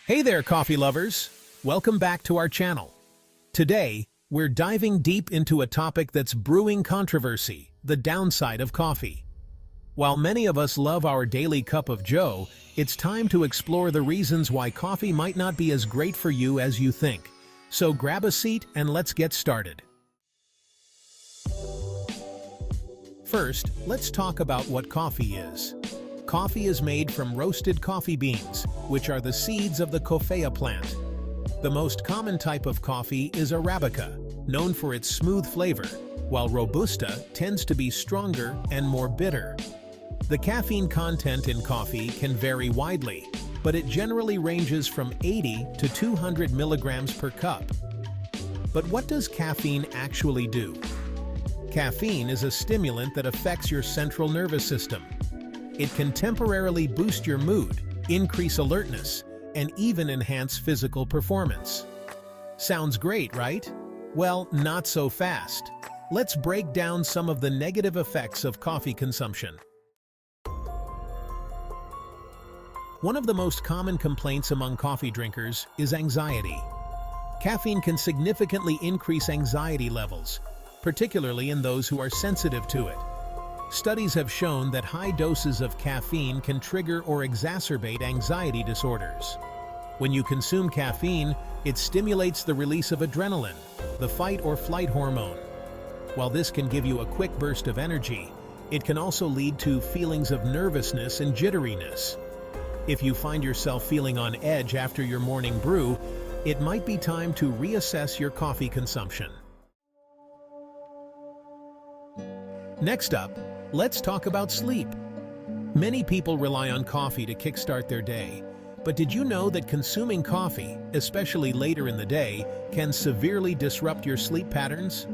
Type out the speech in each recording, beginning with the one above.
Hey there, coffee lovers! Welcome back to our channel. Today, we're diving deep into a topic that's brewing controversy, the downside of coffee. While many of us love our daily cup of joe, it's time to explore the reasons why coffee might not be as great for you as you think. So grab a seat and let's get started. First, let's talk about what coffee is. Coffee is made from roasted coffee beans, which are the seeds of the coffea plant. The most common type of coffee is Arabica, known for its smooth flavor, while Robusta tends to be stronger and more bitter. The caffeine content in coffee can vary widely, but it generally ranges from 80 to 200 milligrams per cup. But what does caffeine actually do? Caffeine is a stimulant that affects your central nervous system. It can temporarily boost your mood, increase alertness, and even enhance physical performance. Sounds great, right? Well, not so fast. Let's break down some of the negative effects of coffee consumption. One of the most common complaints among coffee drinkers is anxiety. Caffeine can significantly increase anxiety levels, particularly in those who are sensitive to it. Studies have shown that high doses of caffeine can trigger or exacerbate anxiety disorders. When you consume caffeine, it stimulates the release of adrenaline, the fight or flight hormone. While this can give you a quick burst of energy, it can also lead to feelings of nervousness and jitteriness. If you find yourself feeling on edge after your morning brew, it might be time to reassess your coffee consumption. Next up, let's talk about sleep. Many people rely on coffee to kickstart their day, but did you know that consuming coffee, especially later in the day, can severely disrupt your sleep patterns?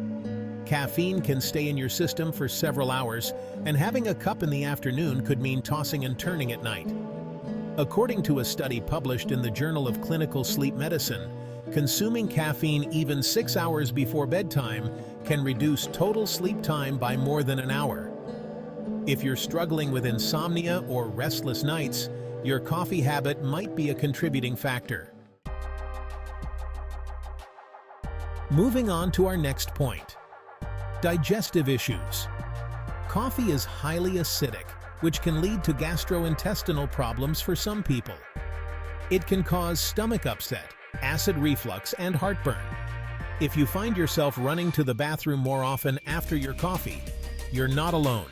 Caffeine can stay in your system for several hours, and having a cup in the afternoon could mean tossing and turning at night. According to a study published in the Journal of Clinical Sleep Medicine, consuming caffeine even 6 hours before bedtime can reduce total sleep time by more than an hour. If you're struggling with insomnia or restless nights, your coffee habit might be a contributing factor. Moving on to our next point. Digestive issues. Coffee is highly acidic, which can lead to gastrointestinal problems for some people. It can cause stomach upset, acid reflux, and heartburn. If you find yourself running to the bathroom more often after your coffee, you're not alone.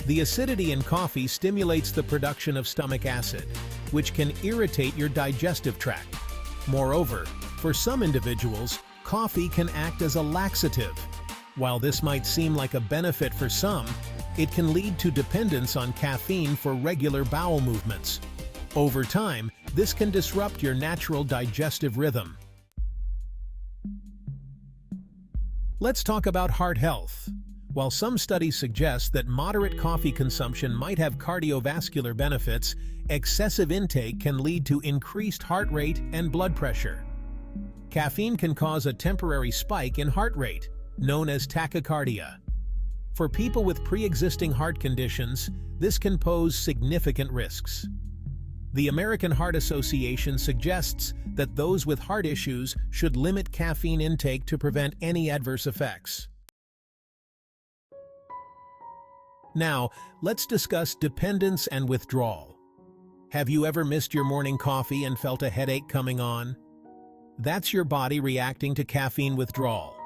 The acidity in coffee stimulates the production of stomach acid, which can irritate your digestive tract. Moreover, for some individuals, coffee can act as a laxative. While this might seem like a benefit for some, it can lead to dependence on caffeine for regular bowel movements. Over time, this can disrupt your natural digestive rhythm. Let's talk about heart health. While some studies suggest that moderate coffee consumption might have cardiovascular benefits, excessive intake can lead to increased heart rate and blood pressure. Caffeine can cause a temporary spike in heart rate, known as tachycardia. For people with pre-existing heart conditions, this can pose significant risks. The American Heart Association suggests that those with heart issues should limit caffeine intake to prevent any adverse effects. Now, let's discuss dependence and withdrawal. Have you ever missed your morning coffee and felt a headache coming on? That's your body reacting to caffeine withdrawal.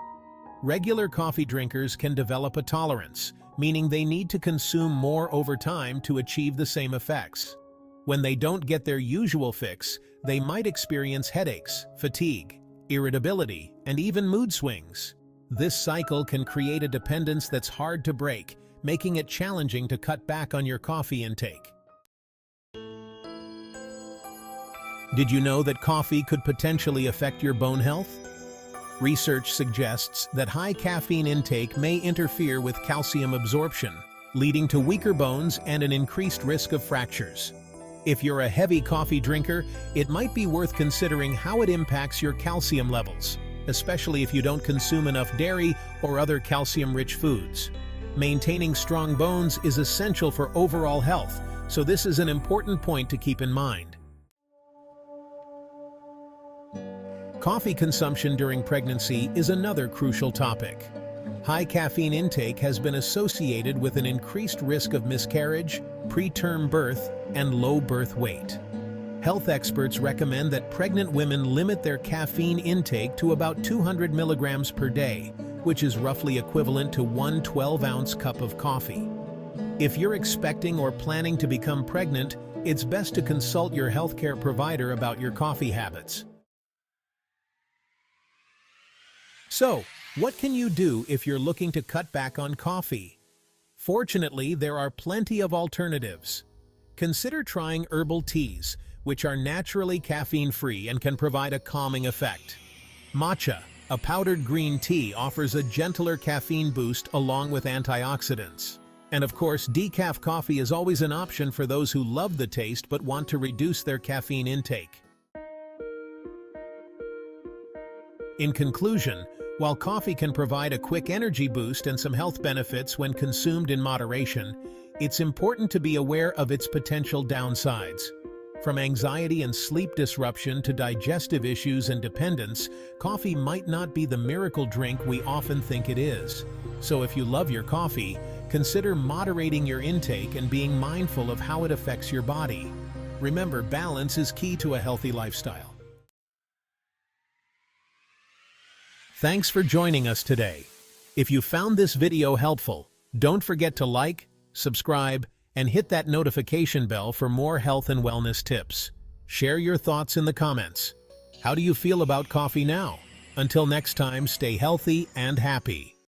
Regular coffee drinkers can develop a tolerance, meaning they need to consume more over time to achieve the same effects. When they don't get their usual fix, they might experience headaches, fatigue, irritability, and even mood swings. This cycle can create a dependence that's hard to break, making it challenging to cut back on your coffee intake. Did you know that coffee could potentially affect your bone health? Research suggests that high caffeine intake may interfere with calcium absorption, leading to weaker bones and an increased risk of fractures. If you're a heavy coffee drinker, it might be worth considering how it impacts your calcium levels, especially if you don't consume enough dairy or other calcium-rich foods. Maintaining strong bones is essential for overall health, so this is an important point to keep in mind. Coffee consumption during pregnancy is another crucial topic. High caffeine intake has been associated with an increased risk of miscarriage, preterm birth, and low birth weight. Health experts recommend that pregnant women limit their caffeine intake to about 200 milligrams per day, which is roughly equivalent to one 12-ounce cup of coffee. If you're expecting or planning to become pregnant, it's best to consult your healthcare provider about your coffee habits. So, what can you do if you're looking to cut back on coffee? Fortunately, there are plenty of alternatives. Consider trying herbal teas, which are naturally caffeine-free and can provide a calming effect. Matcha, a powdered green tea, offers a gentler caffeine boost along with antioxidants. And of course, decaf coffee is always an option for those who love the taste but want to reduce their caffeine intake. In conclusion, while coffee can provide a quick energy boost and some health benefits when consumed in moderation, it's important to be aware of its potential downsides. From anxiety and sleep disruption to digestive issues and dependence, coffee might not be the miracle drink we often think it is. So if you love your coffee, consider moderating your intake and being mindful of how it affects your body. Remember, balance is key to a healthy lifestyle. Thanks for joining us today. If you found this video helpful, don't forget to like, subscribe, and hit that notification bell for more health and wellness tips. Share your thoughts in the comments. How do you feel about coffee now? Until next time, stay healthy and happy.